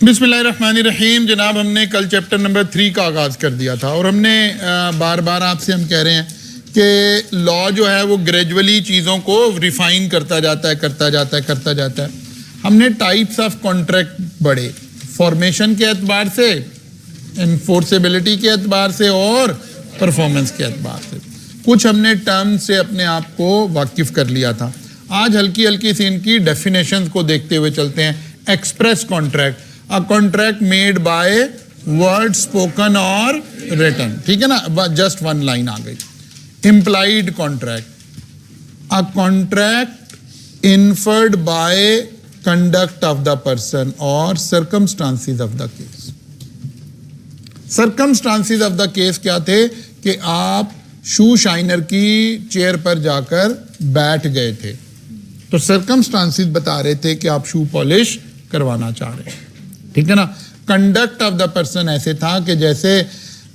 बिस्मिल्लाहिर्रहमानिर्रहीम। जनाब, हमने कल चैप्टर नंबर 3 का आगाज़ कर दिया था और हमने बार बार आपसे हम कह रहे हैं कि लॉ जो है वो ग्रेजुअली चीज़ों को रिफाइन करता जाता है। हमने टाइप्स ऑफ कॉन्ट्रैक्ट बढ़े, फॉर्मेशन के एतबार से, इन्फोर्सेबिलिटी के एतबार से और परफॉर्मेंस के एतबार से। कुछ हमने टर्म से अपने आप को वाकिफ़ कर लिया था। आज हल्की हल्की सी इनकी डेफिनेशंस को देखते हुए चलते हैं। Express contract, a contract made by word spoken और रिटन, ठीक है ना, जस्ट वन लाइन आ गई। Implied contract, a contract inferred by conduct of the person और circumstances of the case. Circumstances of the case क्या थे कि आप शू शाइनर की चेयर पर जाकर बैठ गए थे, तो सर्कमस्टांसिस बता रहे थे कि आप शू पॉलिश करवाना चाह रहे हैं, ठीक है ना। कंडक्ट ऑफ द पर्सन ऐसे था कि जैसे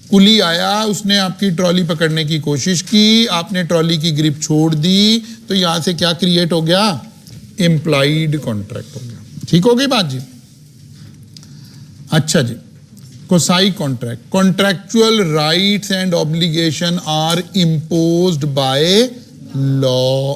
कुली आया, उसने आपकी ट्रॉली पकड़ने की कोशिश की, आपने ट्रॉली की ग्रिप छोड़ दी, तो यहां से क्या क्रिएट हो गया? इम्प्लाइड कॉन्ट्रैक्ट हो गया। ठीक हो गई बात जी? अच्छा जी, quasi contract, contractual rights and obligation are imposed by law.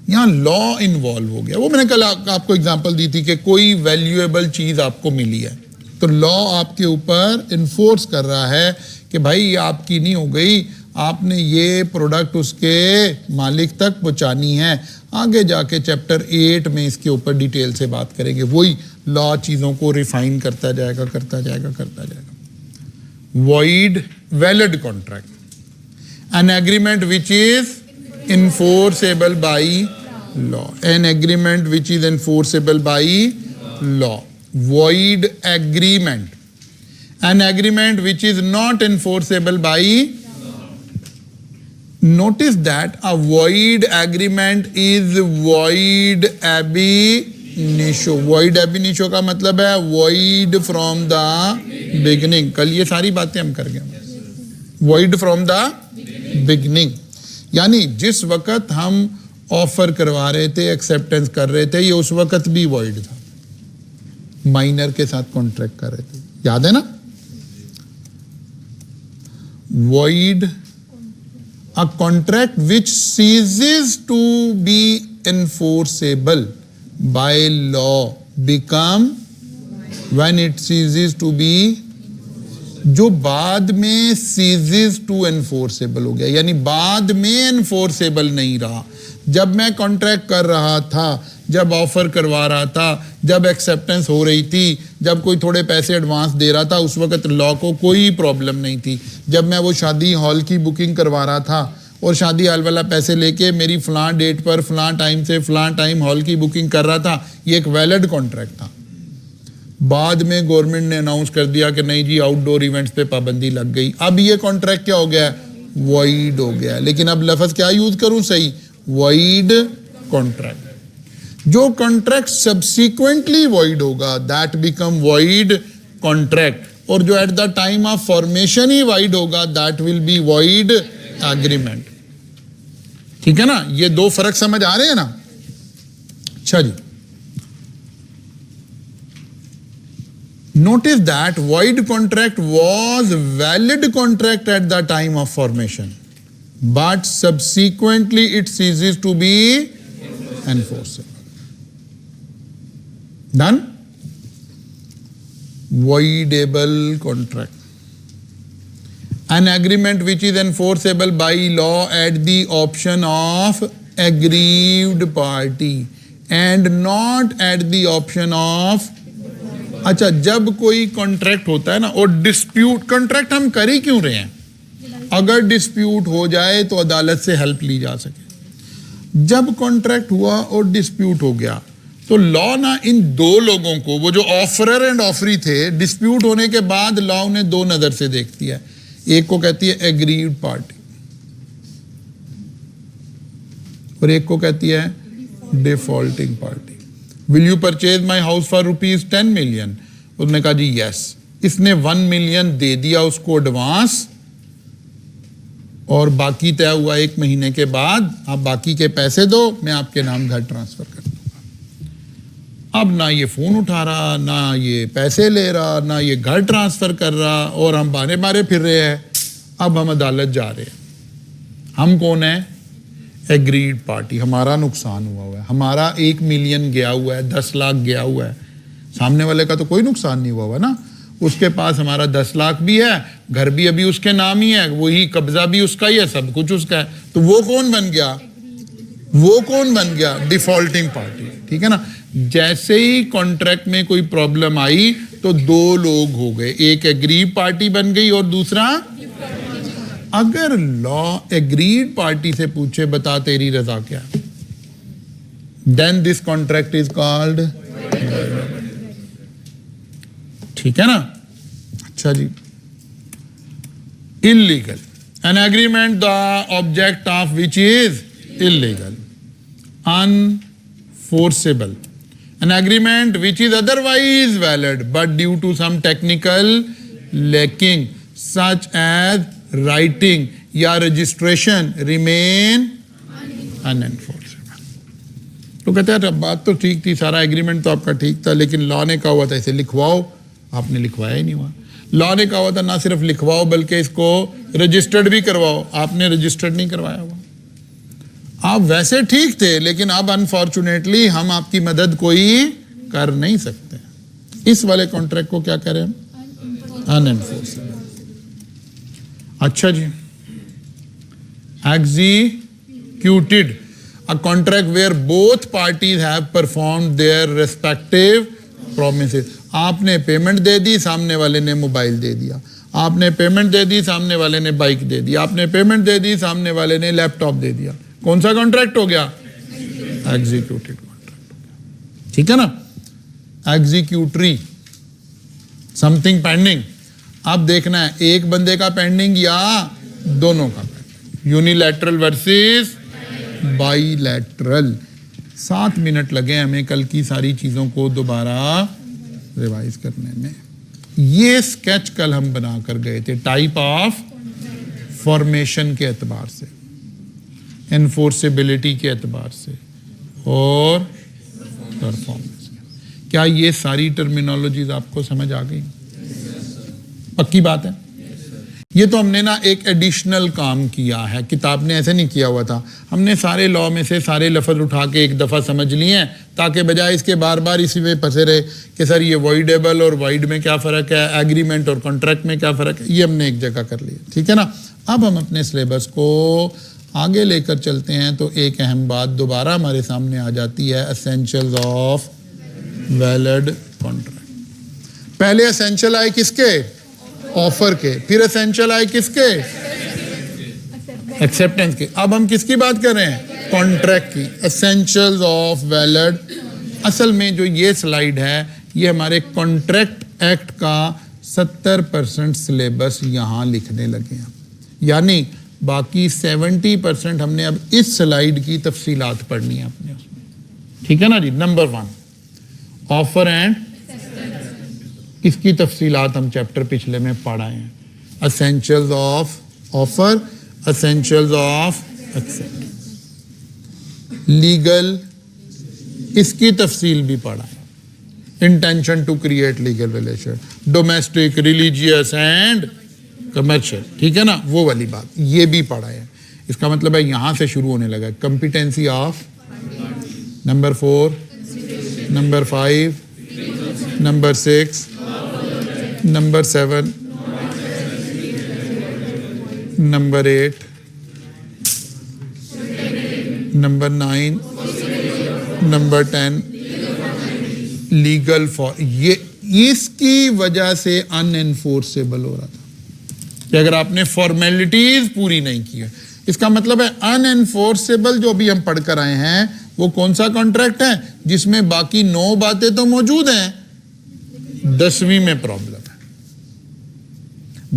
यहां लॉ इन्वॉल्व हो गया। वो मैंने कल आपको एग्जांपल दी थी कि कोई वैल्यूएबल चीज आपको मिली है, तो लॉ आपके ऊपर इन्फोर्स कर रहा है कि भाई ये आपकी नहीं हो गई, आपने ये प्रोडक्ट उसके मालिक तक पहुंचानी है। आगे जाके चैप्टर 8 में इसके ऊपर डिटेल से बात करेंगे। वही लॉ चीजों को रिफाइन करता जाएगा। Void valid contract, an agreement which is enforceable by law, an agreement which is enforceable by law. Void agreement, an agreement which is not enforceable by law. Notice that a void agreement is void ab initio. Void ab initio का मतलब है void from the beginning। कल ये सारी बातें हम कर गए। void from the beginning, यानी जिस वक्त हम ऑफर करवा रहे थे, एक्सेप्टेंस कर रहे थे, ये उस वक्त भी वॉइड था। माइनर के साथ कॉन्ट्रैक्ट कर रहे थे, याद है ना? Void, a contract which ceases to be enforceable by law become when it ceases to be, जो बाद में सीजेस टू एनफोर्सेबल हो गया, यानी बाद में एनफोर्सेबल नहीं रहा। जब मैं कॉन्ट्रैक्ट कर रहा था, जब ऑफर करवा रहा था, जब एक्सेप्टेंस हो रही थी, जब कोई थोड़े पैसे एडवांस दे रहा था, उस वक्त लॉ को कोई प्रॉब्लम नहीं थी। जब मैं वो शादी हॉल की बुकिंग करवा रहा था और शादी हॉल वाला पैसे लेके मेरी फलां डेट पर फलां टाइम से फलां टाइम हॉल की बुकिंग कर रहा था, ये एक वैलिड कॉन्ट्रैक्ट था। बाद में गवर्नमेंट ने अनाउंस कर दिया कि नहीं जी, आउटडोर इवेंट्स पे पाबंदी लग गई, अब ये कॉन्ट्रैक्ट क्या हो गया? वॉइड हो गया। लेकिन अब लफ्ज क्या यूज करूं सही? Void contract. जो कॉन्ट्रैक्ट सब्सिक्वेंटली वॉइड होगा दैट बिकम वॉइड कॉन्ट्रैक्ट, और जो at the time of formation ही वॉइड होगा that will be void agreement. ठीक है ना? ये दो फर्क समझ आ रहे हैं ना? अच्छा जी, notice that void contract was valid contract at the time of formation, but subsequently it ceases to be enforceable. Done? Voidable contract, an agreement which is enforceable by law at the option of aggrieved party and not at the option of। अच्छा, जब कोई contract होता है ना और dispute, contract हम कर ही क्यों रहे हैं? अगर डिस्प्यूट हो जाए तो अदालत से हेल्प ली जा सके। जब कॉन्ट्रैक्ट हुआ और डिस्प्यूट हो गया तो लॉ ना इन दो लोगों को, वो जो ऑफरर एंड ऑफरी थे, डिस्प्यूट होने के बाद लॉ उन्हें दो नजर से देखती है। एक को कहती है एग्रीड पार्टी और एक को कहती है defaulting party. Will you purchase my house for ₹10 million? उसने कहा जी यस। इसने 1 million दे दिया उसको एडवांस, और बाकी तय हुआ 1 महीने के बाद आप बाकी के पैसे दो, मैं आपके नाम घर ट्रांसफर कर दूंगा। अब ना ये फोन उठा रहा, ना ये पैसे ले रहा, ना ये घर ट्रांसफर कर रहा, और हम बारे बारे फिर रहे हैं। अब हम अदालत जा रहे हैं। हम कौन है? Agreed party. हमारा नुकसान हुआ है, हमारा 1 मिलियन गया हुआ है, 10 लाख गया हुआ है। सामने वाले का तो कोई नुकसान नहीं हुआ हुआ ना, उसके पास हमारा 10 लाख भी है, घर भी अभी उसके नाम ही है, वही कब्जा भी उसका ही है, सब कुछ उसका है। तो वो कौन बन गया? वो कौन बन गया? Defaulting party. ठीक है ना। जैसे ही कॉन्ट्रैक्ट में कोई प्रॉब्लम आई तो 2 लोग हो गए, एक एग्रीड पार्टी बन गई और दूसरा। अगर लॉ एग्रीड पार्टी से पूछे बता तेरी रजा क्या, then this contract is called. ठीक है ना। अच्छा जी, illegal an agreement the object of which is illegal, unenforceable, an agreement which is otherwise valid but due to some technical lacking such as writing या registration remain unenforceable। तो कहते हैं बात तो ठीक थी, सारा एग्रीमेंट तो आपका ठीक था, लेकिन लॉ ने कहा हुआ था इसे लिखवाओ, आपने लिखवाया ही नहीं हुआ। लॉ ने कहा हुआ था ना सिर्फ लिखवाओ बल्कि इसको रजिस्टर्ड भी करवाओ, आपने रजिस्टर्ड नहीं करवाया हुआ। आप वैसे ठीक थे, लेकिन अब अनफॉर्चुनेटली हम आपकी मदद कोई कर नहीं सकते। इस वाले कॉन्ट्रैक्ट को क्या करें? अनएनफोर्सेबल। अच्छा जी, executed a contract where both parties have performed their respective promises। आपने पेमेंट दे दी, सामने वाले ने मोबाइल दे दिया, आपने पेमेंट दे दी, सामने वाले ने बाइक दे दी, आपने पेमेंट दे दी, सामने वाले ने लैपटॉप दे दिया। कौन सा कॉन्ट्रैक्ट हो गया? एग्जीक्यूटेड कॉन्ट्रैक्ट हो गया। ठीक है ना। Executory, something pending. अब देखना है एक बंदे का पेंडिंग या दोनों का pending. Unilateral versus bilateral. 7 minute लगे हमें कल की सारी चीजों को दोबारा रिवाइज करने में। ये स्केच कल हम बना कर गए थे टाइप ऑफ फॉर्मेशन के एतबार से, एनफोर्सेबिलिटी के एतबार से और परफॉर्मेंस। क्या ये सारी टर्मिनोलॉजीज आपको समझ आ गई? पक्की बात है। ये तो हमने ना एक एडिशनल काम किया है, किताब ने ऐसे नहीं किया हुआ था। हमने सारे लॉ में से सारे लफ्ज उठा के एक दफ़ा समझ लिए हैं, ताकि बजाय इसके बार बार इसी में फंसे रहे कि सर ये वॉइडेबल और वाइड में क्या फ़र्क है, एग्रीमेंट और कॉन्ट्रैक्ट में क्या फ़र्क है। ये हमने एक जगह कर लिया। ठीक है ना। अब हम अपने सिलेबस को आगे लेकर चलते हैं तो एक अहम बात दोबारा हमारे सामने आ जाती है, एसेंशियल्स ऑफ वैलिड कॉन्ट्रैक्ट। पहले एसेंशियल आए किसके? ऑफर के। फिर एसेंशियल आए किसके? एक्सेप्टेंस के। अब हम किसकी बात कर रहे हैं? कॉन्ट्रैक्ट की। Essentials of valid. असल में जो ये स्लाइड है ये हमारे कॉन्ट्रैक्ट एक्ट का 70% सिलेबस यहाँ लिखने लगे हैं, यानी बाकी 70% हमने अब इस स्लाइड की तफसीलात पढ़नी है अपने उसमें। ठीक है ना जी। नंबर 1 ऑफर एंड, इसकी तफसीलात हम चैप्टर पिछले में पढ़ाए हैं। Essentials of offer, essentials of acceptance, legal, इसकी तफसील भी पढ़ा है। Intention to create legal relation, domestic, religious and commercial. ठीक है ना, वो वाली बात ये भी पढ़ा है। इसका मतलब है यहां से शुरू होने लगा competency of. Number 4, number 5, number 6, number 7, number 8, number 9, number 10 legal for. ये इसकी वजह से अनएनफोर्सेबल हो रहा था कि अगर आपने फॉर्मेलिटीज पूरी नहीं की है। इसका मतलब है अनएनफोर्सेबल जो भी हम पढ़कर आए हैं वो कौन सा कॉन्ट्रैक्ट है जिसमें बाकी 9 बातें तो मौजूद हैं, 10वीं में प्रॉब्लम है।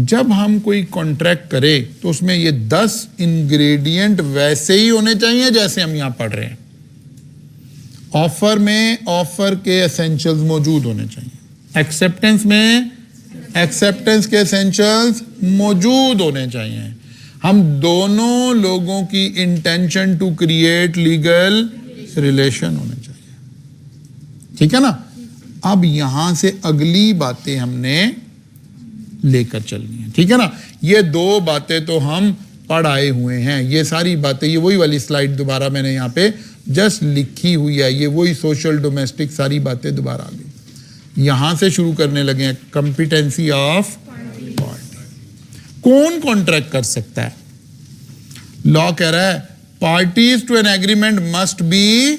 जब हम कोई कॉन्ट्रैक्ट करें तो उसमें ये 10 इंग्रेडिएंट वैसे ही होने चाहिए जैसे हम यहां पढ़ रहे हैं। ऑफर में ऑफर के एसेंशियल्स मौजूद होने चाहिए, एक्सेप्टेंस में एक्सेप्टेंस के एसेंशियल्स मौजूद होने चाहिए। हम दोनों लोगों की intention to create legal relation होने चाहिए। ठीक है ना। अब यहां से अगली बातें हमने लेकर चलनी है, ठीक है ना। ये दो बातें तो हम पढ़ आए हुए हैं, ये सारी बातें, ये वही वाली स्लाइड दोबारा मैंने यहाँ पे जस्ट लिखी हुई है, ये वही सोशल डोमेस्टिक सारी बातें दोबारा आ गई। यहां से शुरू करने लगे हैं, कॉम्पिटेंसी ऑफ पार्टी। कौन कॉन्ट्रैक्ट कर सकता है? लॉ कह रहा है parties to an agreement must be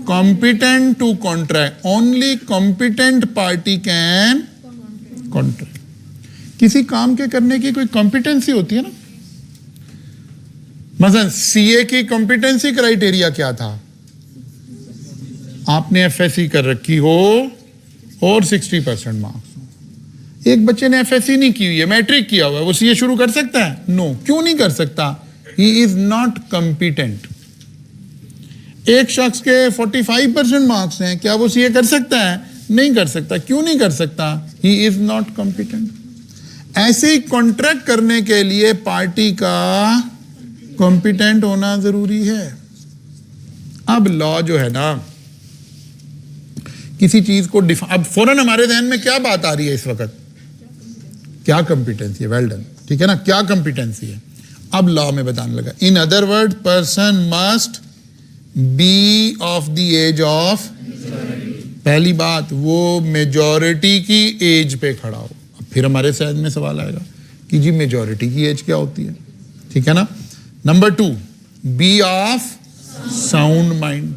competent to contract, only competent party can contract. किसी काम के करने की कोई कॉम्पिटेंसी होती है ना। मसलन सीए की कॉम्पिटेंसी क्राइटेरिया क्या था? आपने एफएससी कर रखी हो और 60% मार्क्स हो। एक बच्चे ने एफएससी नहीं की हुई है, मैट्रिक किया हुआ है, वो सीए शुरू कर सकता है? नो। क्यों नहीं कर सकता? He is not competent. एक शख्स के 45% मार्क्स हैं, क्या वो सीए कर सकता है? नहीं कर सकता। क्यों नहीं कर सकता? He is not competent. ऐसे ही कॉन्ट्रैक्ट करने के लिए पार्टी का कॉम्पिटेंट होना जरूरी है। अब लॉ जो है ना, किसी चीज को अब फौरन हमारे ध्यान में क्या बात आ रही है इस वक्त? क्या कॉम्पिटेंसी है? वेल डन, ठीक है ना, क्या कॉम्पिटेंसी है? अब लॉ में बताने लगा, in other word person must be of the age of, पहली बात वो मेजॉरिटी की एज पे खड़ा हो। अब फिर हमारे सहज में सवाल आएगा कि जी मेजॉरिटी की एज क्या होती है, ठीक है ना। Number 2, be of sound mind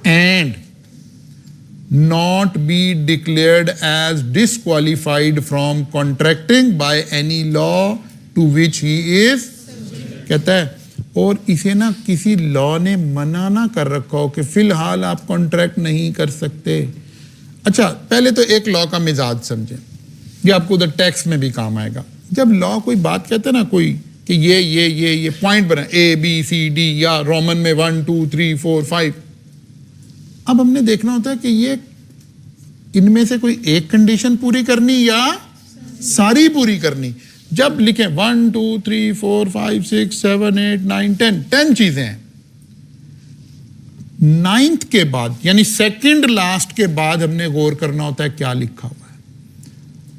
and not be declared as disqualified from contracting by any law to which he is, कहता है, और इसे ना किसी लॉ ने मना ना कर रखा हो कि फिलहाल आप कॉन्ट्रैक्ट नहीं कर सकते। अच्छा, पहले तो एक लॉ का मिजाज समझें, ये आपको उधर टैक्स में भी काम आएगा। जब लॉ कोई बात कहते हैं ना कोई कि ये पॉइंट बना ABCD या रोमन में 1 2 3 4 5, अब हमने देखना होता है कि ये इनमें से कोई एक कंडीशन पूरी करनी या सारी पूरी करनी। जब लिखें 1 2 3 4 5 6 7 8 9 10 चीजें हैं, 9th के बाद यानी सेकंड लास्ट के बाद हमने गौर करना होता है क्या लिखा हुआ है।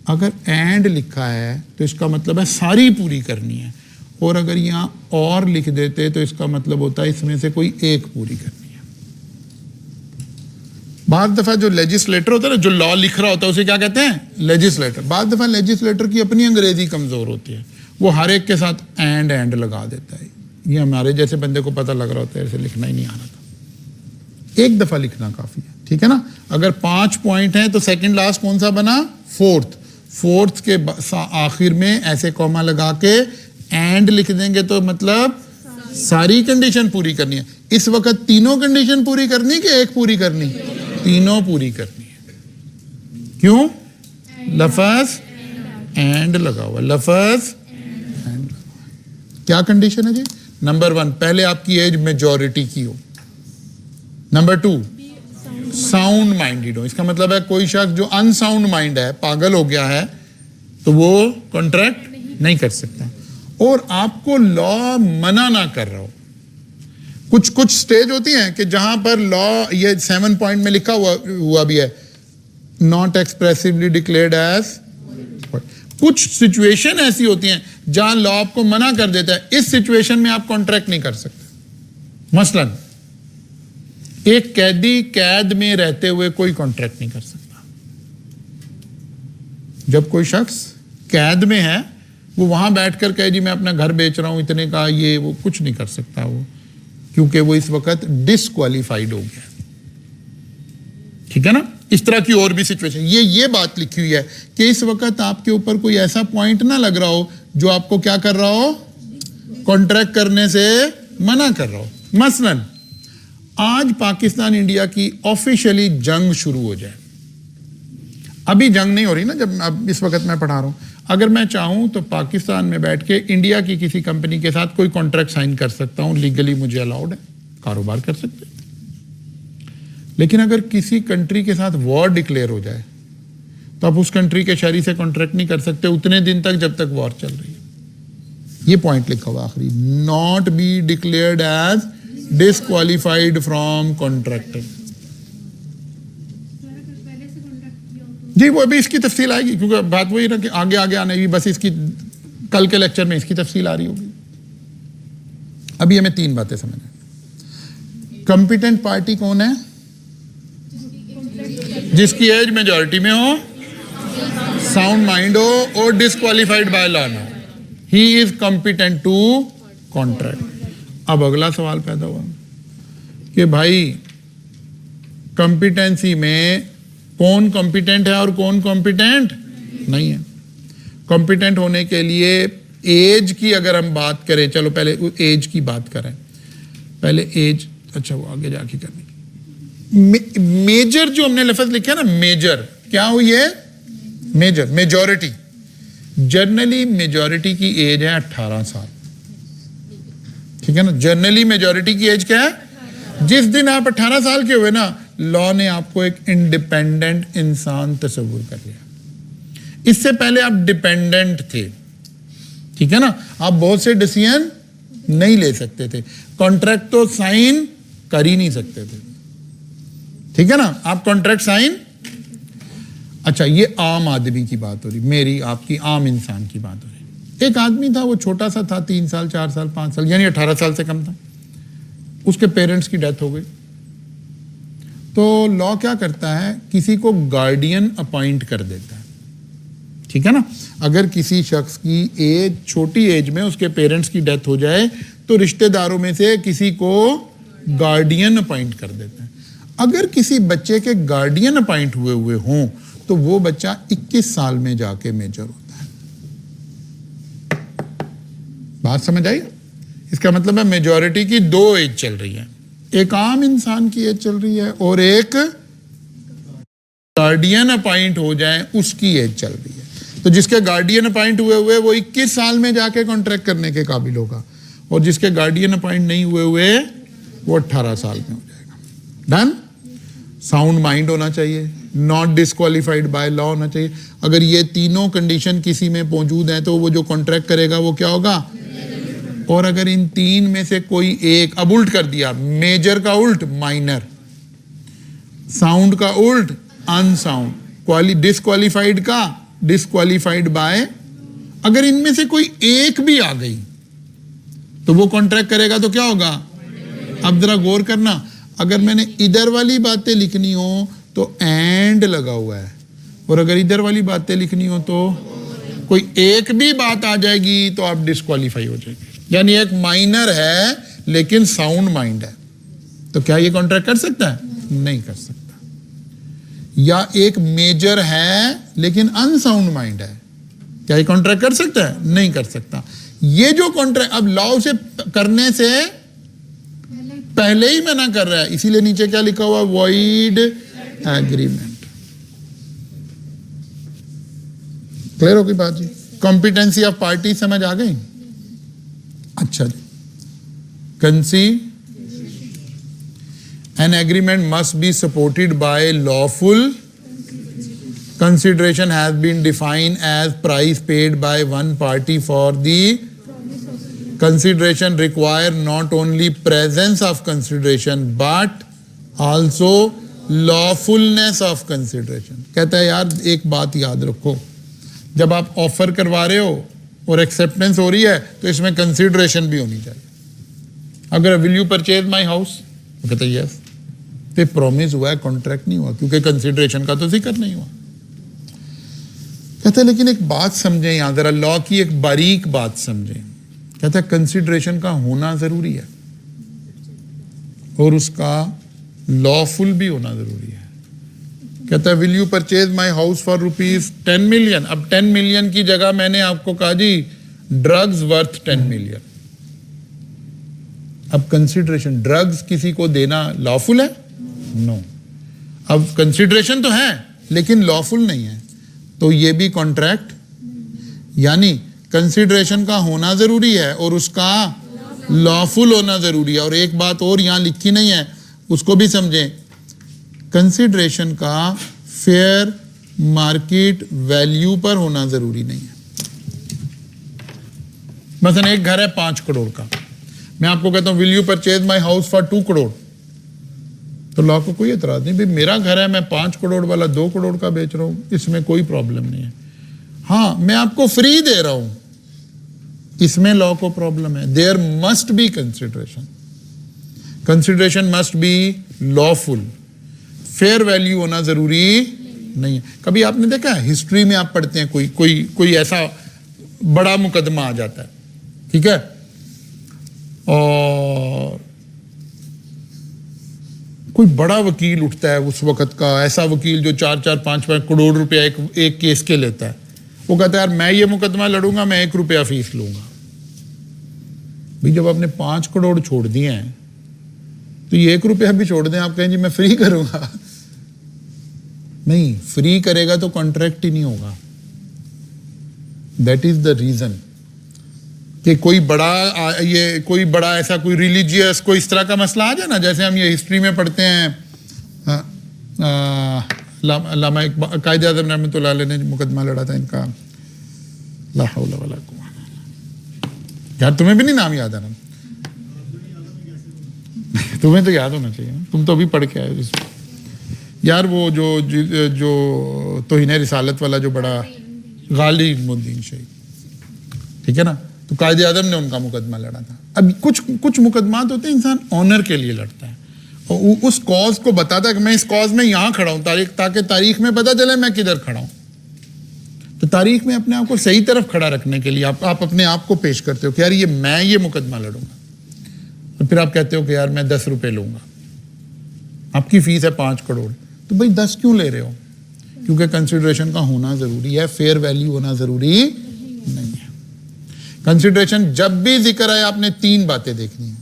अगर एंड लिखा है तो इसका मतलब है सारी पूरी करनी है, और अगर यहां और लिख देते तो इसका मतलब होता है इसमें से कोई एक पूरी करनी है। बाद दफा जो लेजिस्लेटर होता है ना, जो लॉ लिख रहा होता है, उसे क्या कहते हैं? लेजिस्लेटर। बाद दफा लेजिस्लेटर की अपनी अंग्रेजी कमजोर होती है, वो हर एक के साथ एंड लगा देता है। ये हमारे जैसे बंदे को पता लग रहा होता है, ऐसे लिखना ही नहीं आ रहा था। एक दफा लिखना काफी है, ठीक है ना। अगर 5 पॉइंट हैं तो सेकंड लास्ट कौन सा बना? फोर्थ के आखिर में ऐसे कॉमा लगा के एंड लिख देंगे तो मतलब सारी कंडीशन पूरी करनी है। इस वक्त तीनों कंडीशन पूरी करनी कि एक पूरी करनी? तीनों पूरी करनी है। क्यों? लफज एंड लगा हुआ, लफज एंड। क्या कंडीशन है जी? नंबर 1, पहले आपकी एज मेजॉरिटी की हो। नंबर 2, साउंड माइंडेड हो। इसका मतलब है कोई शख्स जो अनसाउंड माइंड है, पागल हो गया है, तो वो कॉन्ट्रैक्ट नहीं कर सकता। और आपको लॉ मना ना कर रहा हो। कुछ स्टेज होती हैं कि जहां पर लॉ, ये 7 पॉइंट में लिखा हुआ भी है, नॉट एक्सप्रेसिवली डिक्लेयर्ड एज। कुछ सिचुएशन ऐसी होती हैं जहां लॉ आपको मना कर देता है, इस सिचुएशन में आप कॉन्ट्रैक्ट नहीं कर सकते। मसलन एक कैदी कैद में रहते हुए कोई कॉन्ट्रैक्ट नहीं कर सकता। जब कोई शख्स कैद में है, वो वहां बैठकर कहे जी मैं अपना घर बेच रहा हूं इतने का, ये वो कुछ नहीं कर सकता वो, क्योंकि वो इस वक्त डिस्क्वालिफाइड हो गया, ठीक है ना। इस तरह की और भी सिचुएशन, ये बात लिखी हुई है कि इस वक्त आपके ऊपर कोई ऐसा पॉइंट ना लग रहा हो जो आपको क्या कर रहा हो? कॉन्ट्रैक्ट करने से मना कर रहा हो। मसलन आज पाकिस्तान इंडिया की ऑफिशियली जंग शुरू हो जाए, अभी जंग नहीं हो रही ना, जब अब इस वक्त मैं पढ़ा रहा हूं, अगर मैं चाहूं तो पाकिस्तान में बैठ के इंडिया की किसी कंपनी के साथ कोई कॉन्ट्रैक्ट साइन कर सकता हूं, लीगली मुझे अलाउड है, कारोबार कर सकते हैं। लेकिन अगर किसी कंट्री के साथ वॉर डिक्लेयर हो जाए तो आप उस कंट्री के शहरी से कॉन्ट्रैक्ट नहीं कर सकते उतने दिन तक जब तक वॉर चल रही है। ये पॉइंट लिखा हुआ आखिरी, not be declared as disqualified from contracting. जी वो अभी इसकी तफसील आएगी, क्योंकि बात वही ना कि आगे आगे आने की, बस इसकी कल के लेक्चर में इसकी तफसील आ रही होगी। अभी हमें 3 बातें समझना। कॉम्पिटेंट पार्टी कौन है? जिसकी एज मेजॉरिटी में हो, साउंड माइंड हो और डिस्क्वालिफाइड बाय लॉ ना, he is competent to contract. अब अगला सवाल पैदा हुआ कि भाई कॉम्पिटेंसी में कौन कॉम्पिटेंट है और कौन कॉम्पिटेंट नहीं है। कॉम्पिटेंट होने के लिए एज की अगर हम बात करें, चलो पहले एज की बात करें, पहले एज, अच्छा वो आगे जाके करनी। मेजर जो हमने लफ्ज लिखा है ना, मेजर क्या हुई है? Major, majority. जनरली मेजॉरिटी की एज है 18 साल, ठीक है ना। जनरली मेजॉरिटी की एज क्या है? जिस दिन आप 18 साल के हुए ना, लॉ ने आपको एक इंडिपेंडेंट इंसान तस्वुर कर लिया। इससे पहले आप डिपेंडेंट थे, ठीक है ना। आप बहुत से डिसीजन नहीं ले सकते थे, कॉन्ट्रैक्ट तो साइन कर ही नहीं सकते थे, ठीक है ना। आप कॉन्ट्रैक्ट साइन, अच्छा ये आम आदमी की बात हो रही, मेरी आपकी आम इंसान की बात हो रही। एक आदमी था, वो छोटा सा था, 3 साल 4 साल 5 साल, यानी 18 साल से कम था। उसके पेरेंट्स की डेथ हो गई, तो लॉ क्या करता है? किसी को गार्डियन अपॉइंट कर देता है, ठीक है ना। अगर किसी शख्स की एज, छोटी एज में उसके पेरेंट्स की डेथ हो जाए, तो रिश्तेदारों में से किसी को गार्डियन अपॉइंट कर देते हैं। अगर किसी बच्चे के गार्डियन अपॉइंट हुए हों, तो वो बच्चा 21 साल में जाके मेजर होता है। बात समझ आई? इसका मतलब है मेजॉरिटी की 2 एज चल रही है, एक आम इंसान की एज चल रही है और एक गार्डियन अपॉइंट हो जाए उसकी एज चल रही है। तो जिसके गार्डियन अपॉइंट हुए वो 21 साल में जाके कॉन्ट्रैक्ट करने के काबिल होगा, और जिसके गार्डियन अपॉइंट नहीं हुए वो 18 साल में हो जाएगा। डन। साउंड माइंड होना चाहिए, नॉट डिस्क्वालिफाइड बाय लॉ होना चाहिए। अगर ये तीनों कंडीशन किसी में मौजूद है, तो वो जो कॉन्ट्रैक्ट करेगा वो क्या होगा? और अगर इन 3 में से कोई एक, अब उल्ट कर दिया, मेजर का उल्ट माइनर, साउंड का उल्ट अनसाउंड, डिस्क्वालिफाइड का डिस्क्वालिफाइड बाय, अगर इनमें से कोई एक भी आ गई तो वो कॉन्ट्रैक्ट करेगा तो क्या होगा? अब जरा गौर करना, अगर मैंने इधर वाली बातें लिखनी हो तो एंड लगा हुआ है, और अगर इधर वाली बातें लिखनी हो तो कोई एक भी बात आ जाएगी तो आप डिस्क्वालीफाई हो जाएंगे। यानी एक माइनर है लेकिन साउंड माइंड है, तो क्या ये कॉन्ट्रैक्ट कर सकता है? नहीं कर सकता। या एक मेजर है लेकिन अनसाउंड माइंड है, क्या ये कॉन्ट्रैक्ट कर सकता है? नहीं कर सकता। ये जो कॉन्ट्रैक्ट अब लॉ से करने से पहले ही मना कर रहा है, इसीलिए नीचे क्या लिखा हुआ? Void agreement. क्लियर हो गई बात जी? कॉम्पिटेंसी ऑफ पार्टी समझ आ गई? अच्छा जी। कंसीड an agreement must be supported by lawful consideration has been defined as price paid by one party for the consideration require not only presence of consideration but also lawfulness of consideration। कहता है यार एक बात याद रखो, जब आप offer करवा रहे हो और एक्सेप्टेंस हो रही है तो इसमें कंसिडरेशन भी होनी चाहिए। अगर will you purchase my house, वो कहता है यस, तो प्रॉमिस हुआ है, कॉन्ट्रैक्ट नहीं हुआ, क्योंकि कंसिडरेशन का तो जिक्र नहीं हुआ। कहते हैं लेकिन एक बात समझें यहां जरा, लॉ की एक बारीक बात समझें। कहता है कंसिडरेशन का होना जरूरी है और उसका लॉफुल भी होना जरूरी है। कहता है will you purchase my house for ₹10 million. अब 10 मिलियन की जगह मैंने आपको कहा जी ड्रग्स वर्थ 10 मिलियन। अब कंसिडरेशन, ड्रग्स किसी को देना लॉफुल है? नो। अब कंसिडरेशन तो है लेकिन लॉफुल नहीं है, तो ये भी कॉन्ट्रैक्ट, यानी कंसिडरेशन का होना जरूरी है और उसका लॉफुल होना जरूरी है। और एक बात और यहां लिखी नहीं है, उसको भी समझें, कंसिडरेशन का फेयर मार्केट वैल्यू पर होना जरूरी नहीं है। मसलन एक घर है 5 करोड़ का, मैं आपको कहता हूं will you purchase my house for 2 crore, तो लॉ को कोई एतराज नहीं, भाई मेरा घर है, मैं 5 करोड़ वाला 2 करोड़ का बेच रहा हूं, इसमें कोई प्रॉब्लम नहीं है। हाँ, मैं आपको फ्री दे रहा हूं, इसमें लॉ को प्रॉब्लम है। There must be consideration, consideration must be lawful, fair value होना जरूरी नहीं है। कभी आपने देखा है हिस्ट्री में आप पढ़ते हैं कोई ऐसा बड़ा मुकदमा आ जाता है, ठीक है, और कोई बड़ा वकील उठता है उस वक्त का, ऐसा वकील जो 4-4, 5-5 करोड़ रुपया एक केस के लेता है। वो कहता है यार मैं ये मुकदमा लड़ूंगा, मैं 1 रुपया फीस लूंगा। भाई जब आपने 5 करोड़ छोड़ दिए हैं तो ये 1 रुपया भी छोड़ दें, आप कहें जी मैं फ्री करूंगा। नहीं, फ्री करेगा तो कॉन्ट्रैक्ट ही नहीं होगा। दैट इज द रीजन कि कोई बड़ा ऐसा कोई रिलीजियस कोई इस तरह का मसला आ जाए ना, जैसे हम ये हिस्ट्री में पढ़ते हैं, अल्लामा कायद आज़म रहमतुल्लाह अलैह ने मुकदमा लड़ा था इनका, ला हौला वला कुव्वता, यार तुम्हें भी नहीं नाम याद है ना? तुम्हें तो याद होना चाहिए, तुम तो अभी पढ़ के आए हो यार। वो जो तौहीन रिसालत वाला जो बड़ा गाली इल्मुद्दीन शहीद, ठीक है ना, तो कायद आज़म ने उनका मुकदमा लड़ा था। अब कुछ मुकदमात होते हैं इंसान ऑनर के लिए लड़ता है और उस कॉज को बताता है कि मैं इस कॉज में यहां खड़ा हूं, ताकि तारीख में पता चले मैं किधर खड़ा हूं। तो तारीख में अपने आप को सही तरफ खड़ा रखने के लिए आप अपने आप को पेश करते हो कि यार मैं ये मुकदमा लड़ूंगा, और फिर आप कहते हो कि यार मैं 10 रुपए लूंगा, आपकी फीस है 5 करोड़, तो भाई 10 क्यों ले रहे हो? क्योंकि कंसिडरेशन का होना जरूरी है, फेयर वैल्यू होना जरूरी नहीं है। कंसिडरेशन जब भी जिक्र आए आपने 3 बातें देखनी है।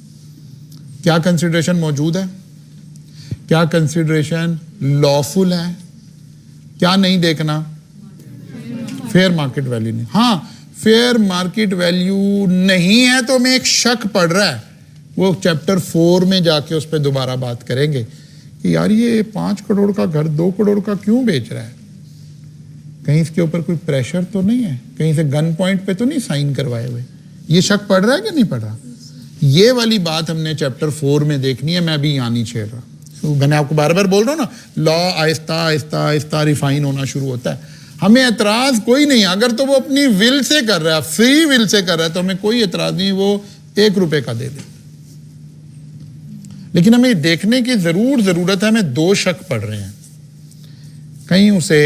क्या कंसिडरेशन मौजूद है, क्या कंसिडरेशन लॉफुल है, क्या नहीं देखना, फेयर मार्केट वैल्यू नहीं। हाँ, फेयर मार्केट वैल्यू नहीं है तो हमें एक शक पड़ रहा है, वो चैप्टर 4 में जाके उस पर दोबारा बात करेंगे कि यार ये 5 करोड़ का घर 2 करोड़ का क्यों बेच रहा है, कहीं इसके ऊपर कोई प्रेशर तो नहीं है, कहीं से गन पॉइंट पे तो नहीं साइन करवाए हुए, ये शक पड़ रहा है कि नहीं पड़ रहा। ये वाली बात हमने चैप्टर 4 में देखनी है, मैं अभी यहाँ नहीं छेड़ रहा। मैंने आपको बार बार बोल रहा हूँ ना, लॉ आहिस्ता आहिस्ता आहिस्ता रिफाइन होना शुरू होता है। हमें एतराज कोई नहीं, अगर तो वो अपनी विल से कर रहा है, फ्री विल से कर रहा है, तो हमें कोई एतराज नहीं, वो 1 रुपए का दे दे। लेकिन हमें देखने की जरूरत है, हमें 2 शक पड़ रहे हैं, कहीं उसे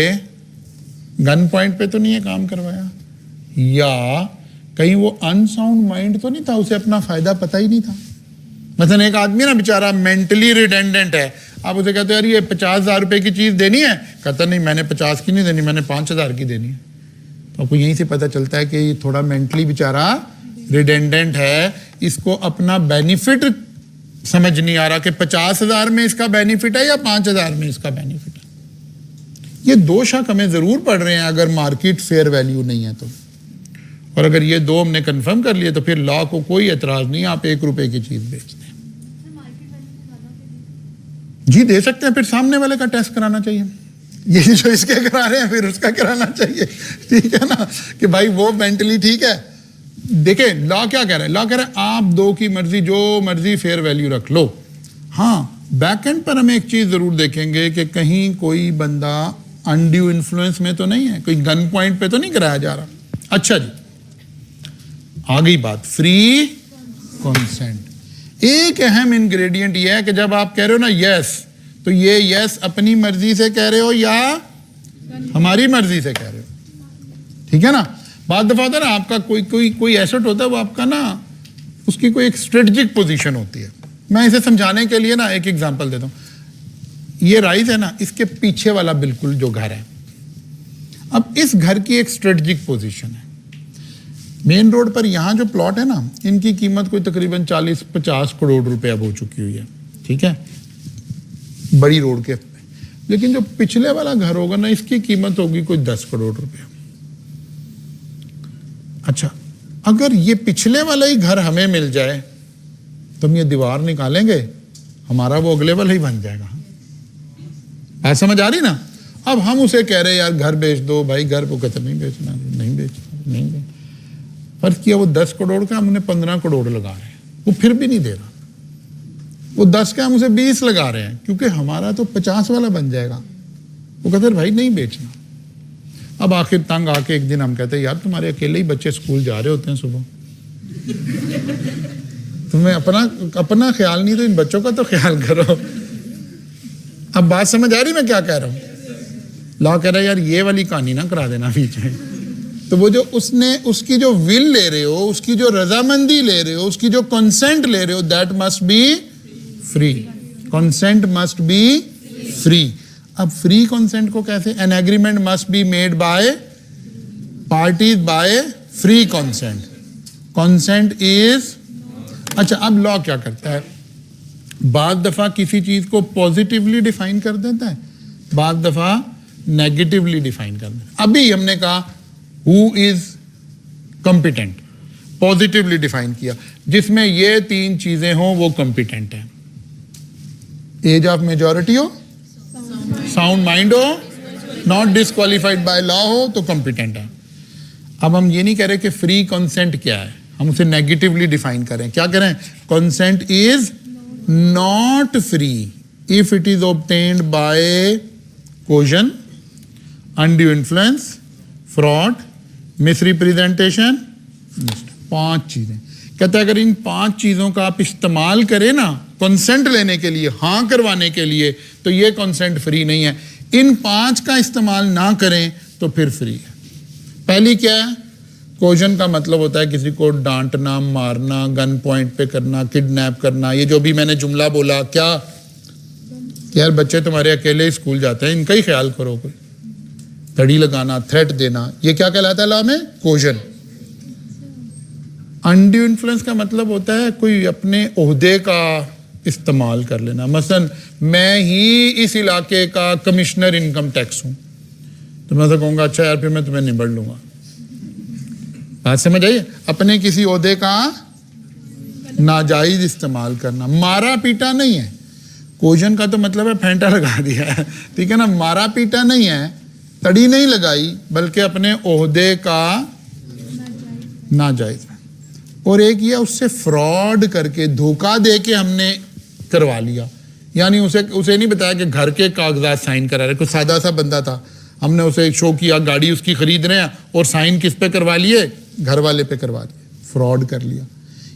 गन पॉइंट पे तो नहीं है काम करवाया, या कहीं वो अनसाउंड माइंड तो नहीं था, उसे अपना फायदा पता ही नहीं था। मतलब एक आदमी ना बेचारा मेंटली रिडेंडेंट है, आप उसे कहते हो यार ये 50,000 रुपए की चीज देनी है, कहता नहीं मैंने 50 की नहीं देनी, मैंने 5,000 की देनी है। तो आपको यहीं से पता चलता है कि ये थोड़ा मेंटली बेचारा रिडेंडेंट है, इसको अपना बेनिफिट समझ नहीं आ रहा कि 50,000 में इसका बेनिफिट है या 5,000 में इसका बेनिफिट है। ये 2 शक हमें जरूर पड़ रहे हैं अगर मार्केट फेयर वैल्यू नहीं है तो। और अगर ये 2 हमने कंफर्म कर लिए तो फिर लॉ को कोई एतराज नहीं, आप 1 रुपए की चीज बेचते हैं जी, दे सकते हैं, फिर सामने वाले का टेस्ट कराना चाहिए, ये जो इसके करा रहे हैं फिर उसका कराना चाहिए, ठीक है ना, कि भाई वो मेंटली ठीक है। देखिए लॉ क्या कह रहा है, लॉ कह रहा है आप 2 की मर्जी, जो मर्जी फेयर वैल्यू रख लो। हाँ, बैक एंड पर हम एक चीज जरूर देखेंगे कि कहीं कोई बंदा अनड्यू इन्फ्लुएंस में तो नहीं है, कोई गन पॉइंट पे तो नहीं कराया जा रहा। अच्छा जी, आ गई बात फ्री कंसेंट। एक अहम इंग्रेडिएंट यह है कि जब आप कह रहे हो ना यस, तो ये यस अपनी मर्जी से कह रहे हो या हमारी मर्जी से कह रहे हो, ठीक है ना। बाद दफा होता है ना आपका कोई एसेट होता है, वो आपका ना उसकी कोई एक स्ट्रेटेजिक पोजीशन होती है। मैं इसे समझाने के लिए ना एक एग्जांपल देता हूं। ये राइस है ना, इसके पीछे वाला बिल्कुल जो घर है, अब इस घर की एक स्ट्रेटेजिक पोजीशन है। मेन रोड पर यहां जो प्लॉट है ना, इनकी कीमत कोई तकरीबन 40-50 करोड़ रुपए अब हो चुकी हुई है, ठीक है, बड़ी रोड के। लेकिन जो पिछले वाला घर होगा ना, इसकी कीमत होगी कोई 10 करोड़ रुपए। अच्छा, अगर ये पिछले वाला ही घर हमें मिल जाए तो हम ये दीवार निकालेंगे, हमारा वो अगले वाला ही बन जाएगा। बात समझ आ रही ना। अब हम उसे कह रहे हैं यार घर बेच दो भाई, घर वो कहते नहीं बेचना, नहीं बेचना। फर्ज किया वो 10 करोड़ का, हमने 15 करोड़ लगा रहे हैं, वो फिर भी नहीं दे रहा, वो 10 का हम उसे 20 लगा रहे हैं क्योंकि हमारा तो 50 वाला बन जाएगा। वो कहते हैं भाई नहीं बेचना। अब आखिर तंग आके एक दिन हम कहते हैं यार तुम्हारे अकेले ही बच्चे स्कूल जा रहे होते हैं सुबह, तुम्हें अपना ख्याल नहीं तो इन बच्चों का तो ख्याल करो। अब बात समझ आ रही मैं क्या कह रहा हूं? लॉ कह रहा है यार ये वाली कहानी ना करा देना बीच में। तो वो जो उसकी जो विल ले रहे हो, उसकी जो रजामंदी ले रहे हो, उसकी जो कंसेंट ले रहे हो, that must be free. Consent must be free. अब फ्री कंसेंट को कैसे? N agreement must be made by parties by free consent. Consent is, अच्छा अब लॉ क्या करता है? बाद दफा किसी चीज को पॉजिटिवली डिफाइन कर देता है, बाद दफा नेगेटिवली डिफाइन कर देता है। अभी हमने कहा who is competent, positively define किया, जिसमें ये 3 चीजें हो वो कॉम्पिटेंट है। एज ऑफ मेजॉरिटी हो, साउंड माइंड हो, नॉट डिस्क्वालिफाइड बाय लॉ हो तो कॉम्पिटेंट है। अब हम ये नहीं कह रहे कि फ्री कंसेंट क्या है, हम उसे नेगेटिवली डिफाइन करें। क्या करें? Consent is not free if it is obtained by cogen, undue influence, fraud, misrepresentation. 5 चीजें कहता है अगर इन 5 चीजों का आप इस्तेमाल करें ना कंसेंट लेने के लिए, हाँ करवाने के लिए, तो ये कंसेंट फ्री नहीं है। इन 5 का इस्तेमाल ना करें तो फिर फ्री है। पहली क्या है? कोजन का मतलब होता है किसी को डांटना, मारना, गन पॉइंट पे करना, किडनैप करना। ये जो भी मैंने जुमला बोला, क्या यार बच्चे तुम्हारे अकेले स्कूल जाते हैं, इनका ही ख्याल करो। कोई धड़ी लगाना, थ्रेट देना, ये क्या कहलाता है लॉ में? कोजन। अनड्यू इन्फ्लुएंस का मतलब होता है कोई अपने ओहदे का इस्तेमाल कर लेना। मसलन मैं ही इस इलाके का कमिश्नर इनकम टैक्स हूं, तो मैं तो कहूंगा अच्छा यार फिर मैं तुम्हें निबड़ लूंगा। बात समझ आई? अपने किसी ओहदे का नाजायज इस्तेमाल करना। मारा पीटा नहीं है। कोजन का तो मतलब है फेंटा लगा दिया है, ठीक है ना? मारा पीटा नहीं है, तड़ी नहीं लगाई, बल्कि अपने ओहदे का नाजायज। और एक ये उससे फ्रॉड करके, धोखा दे के हमने करवा लिया। यानी उसे नहीं बताया कि घर के कागजात साइन करा रहे, कोई सादा सा बंदा था, हमने उसे शो किया गाड़ी उसकी खरीद रहे हैं और साइन किस पे करवा लिए? घर वाले पे करवा दिए, फ्रॉड कर लिया।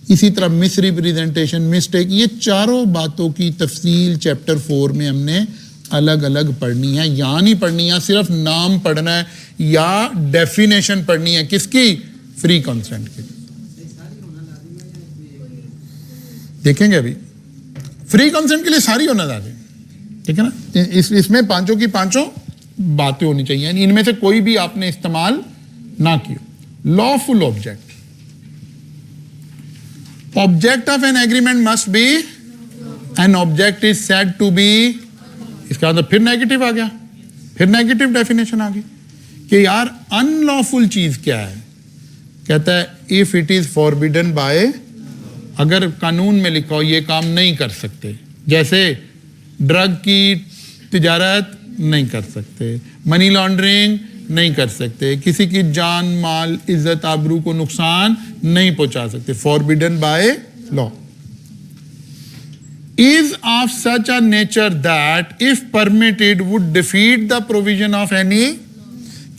इसी तरह मिसरिप्रेजेंटेशन, मिस्टेक, ये चारों बातों की तफसील चैप्टर 4 में हमने अलग अलग पढ़नी है। यहाँ नहीं पढ़नी है, सिर्फ नाम पढ़ना है या डेफिनेशन पढ़नी है। किसकी? फ्री कंसेंट की। देखेंगे अभी फ्री कंसेंट के लिए सारी होना लाजिम, ठीक है ना? इसमें पांचों की पांचों बातें होनी चाहिए, इनमें से कोई भी आपने इस्तेमाल ना किया। Lawful object, object of an agreement must be, an object is said to be. इसका मतलब फिर नेगेटिव आ गया, फिर नेगेटिव डेफिनेशन आ गई कि यार अनलॉफुल चीज क्या है? कहता है if it is forbidden bye, अगर कानून में लिखा हो ये काम नहीं कर सकते, जैसे ड्रग की तिजारत नहीं कर सकते, मनी लॉन्ड्रिंग नहीं कर सकते, किसी की जान माल इज्जत आबरू को नुकसान नहीं पहुंचा सकते, forbidden by law. Is of such a nature that if permitted would defeat the provision of any.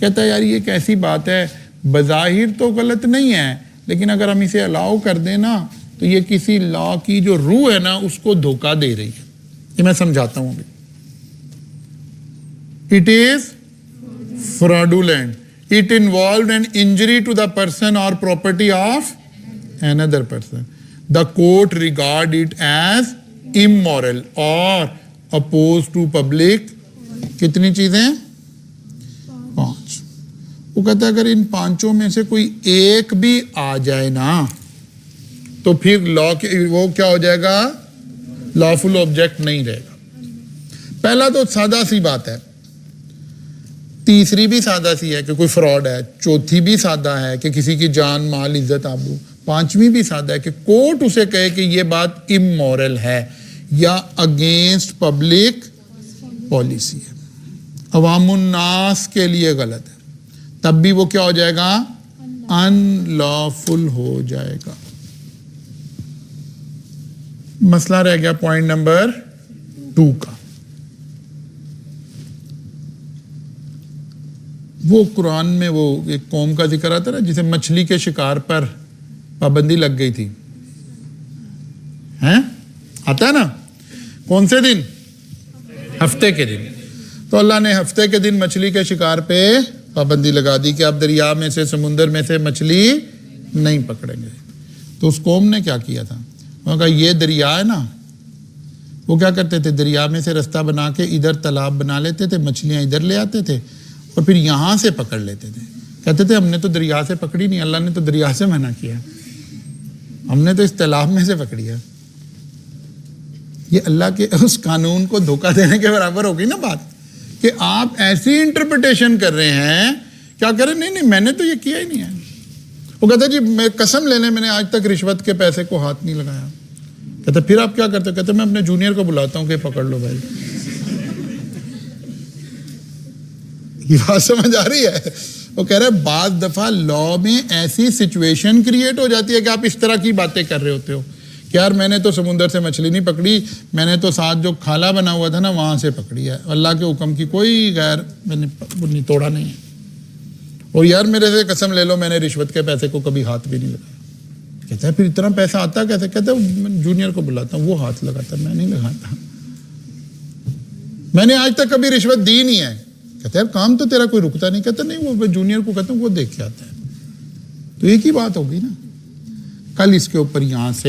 कहता है यार ये कैसी बात है, बज़ाहिर तो गलत नहीं है, लेकिन अगर हम इसे अलाउ कर दें ना तो ये किसी लॉ की जो रूह है ना उसको धोखा दे रही है। ये मैं समझाता हूं अभी। It is fraudulent, it involved an injury to the person or property of another person. The court regard it as immoral or opposed to public। कितनी चीजें? 5। वो कहता है अगर इन 5 में से कोई एक भी आ जाए ना तो फिर लॉ के वो क्या हो जाएगा? लॉफुल ऑब्जेक्ट नहीं रहेगा। पहला तो सादा सी बात है, तीसरी भी सादा सी है कि कोई फ्रॉड है, चौथी भी सादा है कि किसी की जान माल इज्जत आबरू, 5वीं भी सादा है कि कोर्ट उसे कहे कि ये बात इमोरल है या अगेंस्ट पब्लिक पॉलिसी है, अवामुन्नास के लिए गलत है, तब भी वो क्या हो जाएगा? अनलॉफुल हो जाएगा। मसला रह गया पॉइंट नंबर 2 का। वो कुरान में वो एक कौम का जिक्र आता है ना, जिसे मछली के शिकार पर पाबंदी लग गई थी, हैं? आता है ना, कौन से दिन? हफ्ते के दिन। तो अल्लाह ने हफ्ते के दिन मछली के शिकार पे पाबंदी लगा दी कि आप दरिया में से, समुंदर में से मछली नहीं पकड़ेंगे। तो उस कौम ने क्या किया था, उन्होंने कहा ये दरिया है ना, वो क्या करते थे, दरिया में से रास्ता बना के इधर तालाब बना लेते थे, मछलियां इधर ले आते थे और फिर यहां से पकड़ लेते थे। कहते थे हमने तो दरिया से पकड़ी नहीं, अल्लाह ने तो दरिया से मना किया, हमने तो इस तालाब में से पकड़ी है। ये अल्लाह के उस कानून को धोखा देने के बराबर होगी ना बात, कि आप ऐसी इंटरप्रिटेशन कर रहे हैं, क्या करें, नहीं नहीं मैंने तो ये किया ही नहीं है। वो कहता जी मैं कसम लेने, मैंने आज तक रिश्वत के पैसे को हाथ नहीं लगाया। कहते फिर आप क्या करते? कहते मैं अपने जूनियर को बुलाता हूं कि पकड़ लो भाई। ये बात समझ आ रही है? वो कह रहे बाज दफा लॉ में ऐसी सिचुएशन क्रिएट हो जाती है कि आप इस तरह की बातें कर रहे होते हो कि यार मैंने तो समुंदर से मछली नहीं पकड़ी, मैंने तो साथ जो खाला बना हुआ था ना वहां से पकड़ी है, अल्लाह के हुक्म की कोई गैर मैंने नहीं तोड़ा नहीं है। और यार मेरे से कसम ले लो मैंने रिश्वत के पैसे को कभी हाथ भी नहीं लगाया। कहता है फिर इतना पैसा आता कैसे? कहता है जूनियर को बुलाता हूँ, वो हाथ लगाता, मैं नहीं लगाता, मैंने आज तक कभी रिश्वत दी नहीं है। कहते हैं काम तो तेरा कोई रुकता नहीं। कहता नहीं, वो जूनियर को कहता हूँ वो देख के आता है। तो एक ही बात होगी ना, कल इसके ऊपर यहां से